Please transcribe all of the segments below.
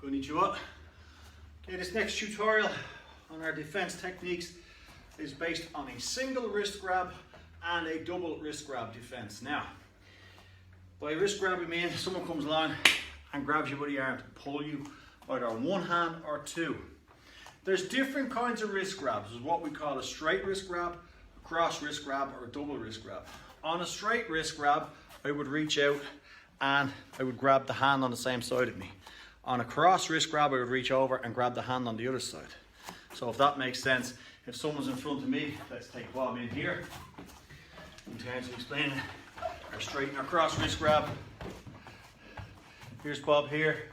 Konnichiwa. Okay, this next tutorial on our defense techniques is based on a single wrist grab and a double wrist grab defense. Now, by wrist grab we mean someone comes along and grabs you by the arm to pull you either on one hand or two. There's different kinds of wrist grabs. There's what we call a straight wrist grab, a cross wrist grab, or a double wrist grab. On a straight wrist grab, I would reach out and I would grab the hand on the same side of me. On a cross wrist grab, I would reach over and grab the hand on the other side. So if that makes sense, if someone's in front of me, let's take Bob in here. In terms of explaining our straight and our cross wrist grab. Here's Bob here.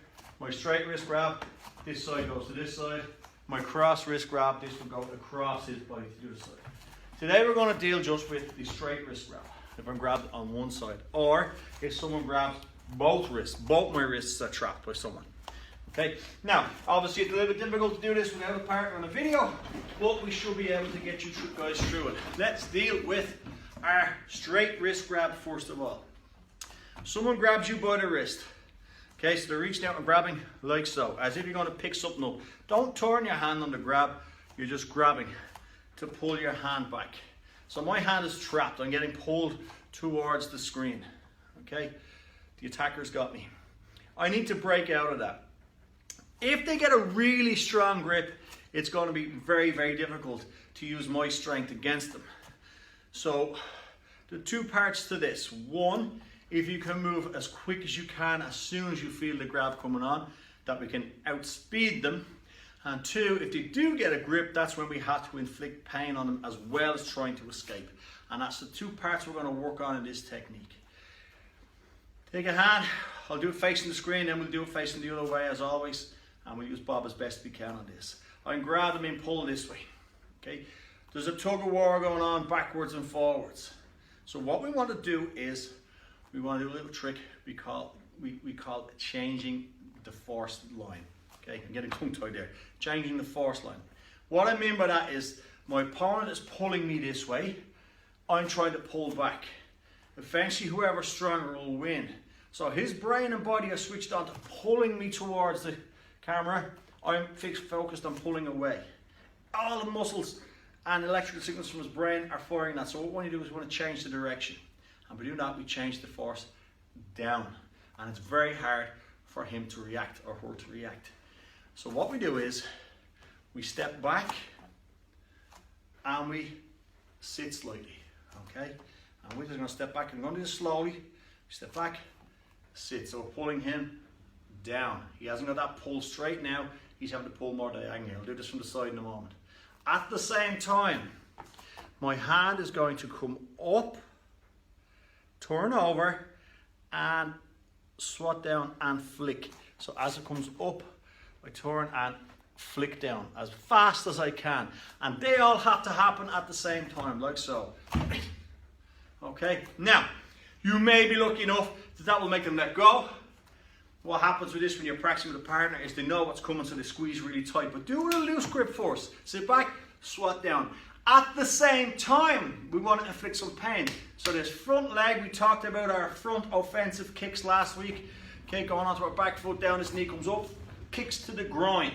My straight wrist grab, this side goes to this side. My cross wrist grab, this will go across his body to the other side. Today we're going to deal just with the straight wrist grab, if I'm grabbed on one side, or if someone grabs both wrists, both my wrists are trapped by someone. Okay, now obviously it's a little bit difficult to do this without a partner on a video, but we should be able to get you guys through it. Let's deal with our straight wrist grab first of all. Someone grabs you by the wrist. Okay, so they're reaching out and grabbing like so, as if you're going to pick something up. Don't turn your hand on the grab, you're just grabbing to pull your hand back. So my hand is trapped, I'm getting pulled towards the screen. Okay, the attacker's got me. I need to break out of that. If they get a really strong grip, it's going to be very, very difficult to use my strength against them. So the two parts to this. One, if you can move as quick as you can as soon as you feel the grab coming on, that we can outspeed them. And two, if they do get a grip, that's when we have to inflict pain on them as well as trying to escape. And that's the two parts we're going to work on in this technique. Take a hand, I'll do it facing the screen, then we'll do it facing the other way as always. And we'll use Bob as best we can on this. I can grab them and pull this way. Okay, there's a tug of war going on backwards and forwards. So what we want to do is, we want to do a little trick we call changing the force line. Okay, I'm getting tongue-tied there. Changing the force line. What I mean by that is, my opponent is pulling me this way, I'm trying to pull back. Eventually whoever's stronger will win. So his brain and body are switched on to pulling me towards the camera, I'm focused on pulling away. All the muscles and electrical signals from his brain are firing that. So what we want to do is we want to change the direction. And by doing that, we change the force down. And it's very hard for him to react or her to react. So what we do is, we step back and we sit slightly. Okay? And we're just going to step back. I'm going to do this slowly. Step back, sit. So we're pulling him down. He hasn't got that pull straight now, he's having to pull more diagonally. I'll do this from the side in a moment. At the same time, my hand is going to come up, turn over, and swat down and flick. So as it comes up, I turn and flick down as fast as I can. And they all have to happen at the same time, like so. Okay, now, you may be lucky enough that will make them let go. What happens with this when you're practicing with a partner is they know what's coming, so they squeeze really tight. But do a loose grip first. Sit back, swat down. At the same time, we want to inflict some pain. So this front leg, we talked about our front offensive kicks last week. Okay, going onto our back foot, down this knee comes up, kicks to the groin.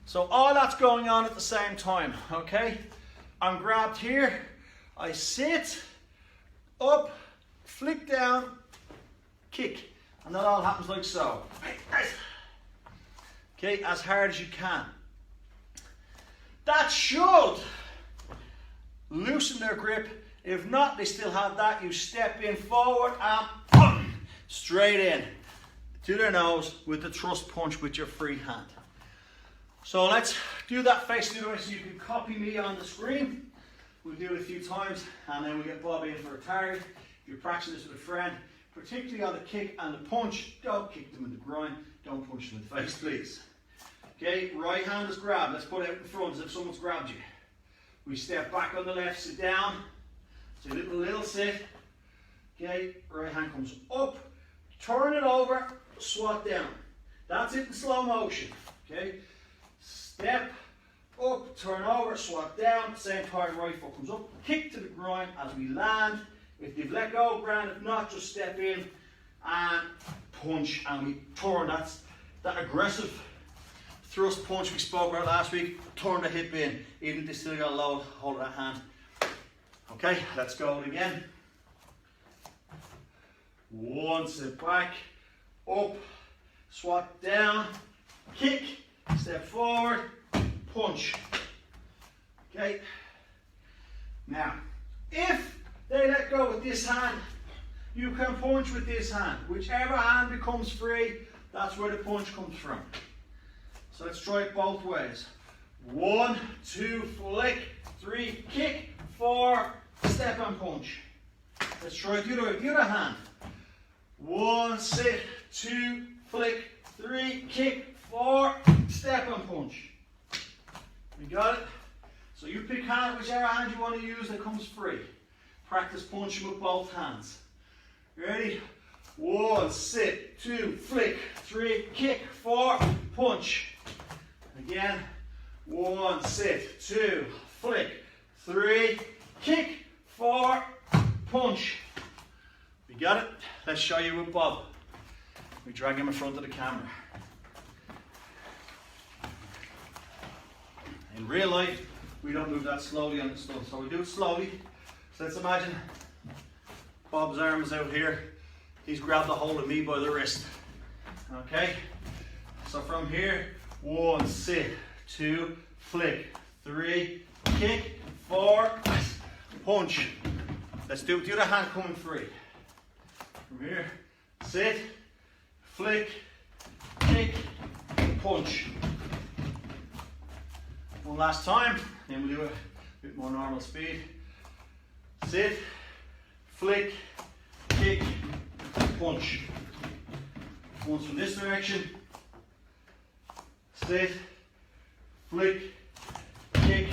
So all that's going on at the same time, okay? I'm grabbed here, I sit, up, flick down, kick. And that all happens like so. Okay, as hard as you can. That should loosen their grip. If not, they still have that. You step in forward and boom, straight in to their nose with the thrust punch with your free hand. So let's do that facing the other way so you can copy me on the screen. We'll do it a few times and then we'll get Bob in for a target. If you're practicing this with a friend, particularly on the kick and the punch, don't kick them in the groin, don't punch them in the face, please. Okay, right hand is grabbed. Let's put it out in front as if someone's grabbed you. We step back on the left, sit down. So a little sit. Okay, right hand comes up, turn it over, swat down. That's it in slow motion. Okay, step up, turn over, swat down. Same time, right foot comes up, kick to the groin as we land. If they've let go, grand. If not, just step in and punch and we turn. That's that aggressive thrust punch we spoke about last week. Turn the hip in, even if they still got low, hold that hand. Okay, let's go again. 1, step back, up, swat down, kick, step forward, punch. Okay, now if they let go with this hand, you can punch with this hand. Whichever hand becomes free, that's where the punch comes from. So let's try it both ways. 1, 2, flick, 3, kick, 4, step and punch. Let's try it the other hand. 1, sit, 2, flick, 3, kick, 4, step and punch. You got it? So you pick whichever hand you want to use that comes free. Practice punching with both hands. Ready? 1, sit, 2, flick, 3, kick, 4, punch. Again. 1, sit, 2, flick, 3, kick, 4, punch. You got it? Let's show you with Bob. We drag him in front of the camera. In real life, we don't move that slowly on the stuff, so we do it slowly. So let's imagine Bob's arm is out here. He's grabbed a hold of me by the wrist. Okay? So from here, 1, sit, 2, flick, 3, kick, 4, punch. Let's do it with the other hand coming free. From here, sit, flick, kick, punch. One last time, then we'll do it a bit more normal speed. Sit, flick, kick, punch. Once from this direction. Sit, flick, kick,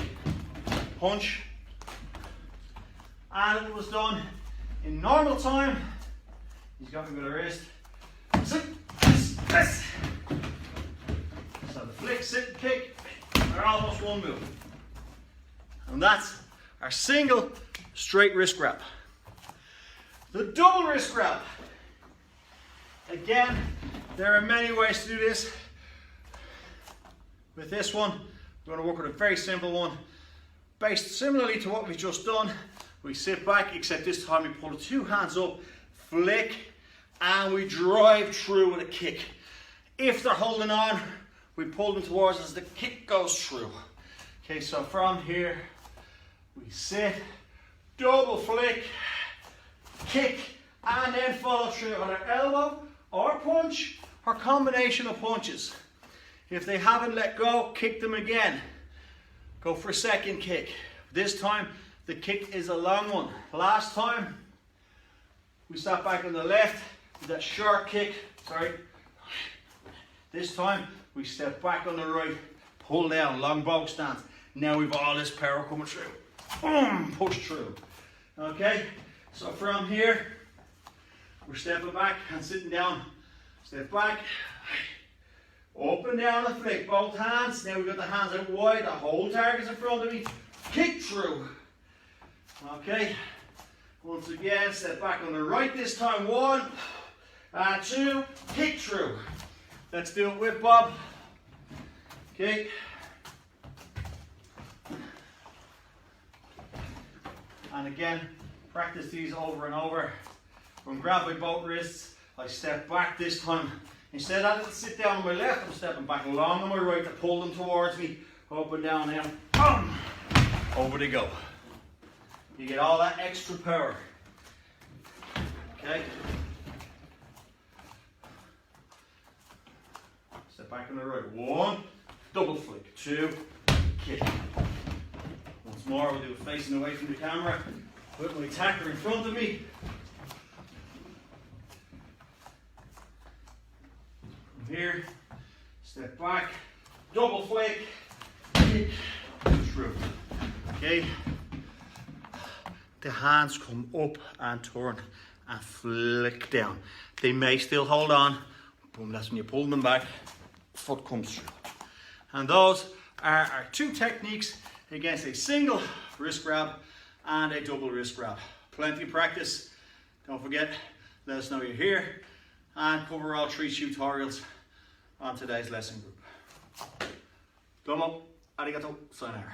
punch. And it was done in normal time. He's got me with a wrist. Sit, yes. So the flick, sit, and kick are almost one move. And that's our single straight wrist grab. The double wrist grab. Again, there are many ways to do this. With this one, we're going to work with a very simple one. Based similarly to what we've just done, we sit back, except this time we pull the two hands up, flick, and we drive through with a kick. If they're holding on, we pull them towards us as the kick goes through. Okay, so from here, we sit, double flick, kick, and then follow through on our elbow or punch or combination of punches. If they haven't let go, kick them again. Go for a second kick. This time, the kick is a long one. Last time, we sat back on the left with that short kick. Sorry. This time, we step back on the right, pull down, long bow stance. Now we've all this power coming through. Boom, push through. Okay, so from here, we're stepping back and sitting down. Step back, up and down and flick, both hands. Now we've got the hands out wide, the whole target's in front of me. Kick through. Okay, once again, step back on the right this time. 1 and 2, kick through. Let's do it with Bob. Okay. And again, practice these over and over. When grabbed by both wrists, I step back this time. Instead of sit down on my left, I'm stepping back along on my right to pull them towards me. Up and down now. Boom! Over they go. You get all that extra power. Okay? Step back on the right. 1, double flick. 2, kick. Once more, we'll do it facing away from the camera. Put my attacker in front of me. From here, step back, double flick, kick, through. Okay? The hands come up and turn and flick down. They may still hold on, boom, that's when you pull them back, foot comes through. And those are our two techniques against a single wrist grab and a double wrist grab. Plenty of practice. Don't forget, let us know you're here and cover all 3 tutorials on today's lesson group. Domo, arigato, sayonara.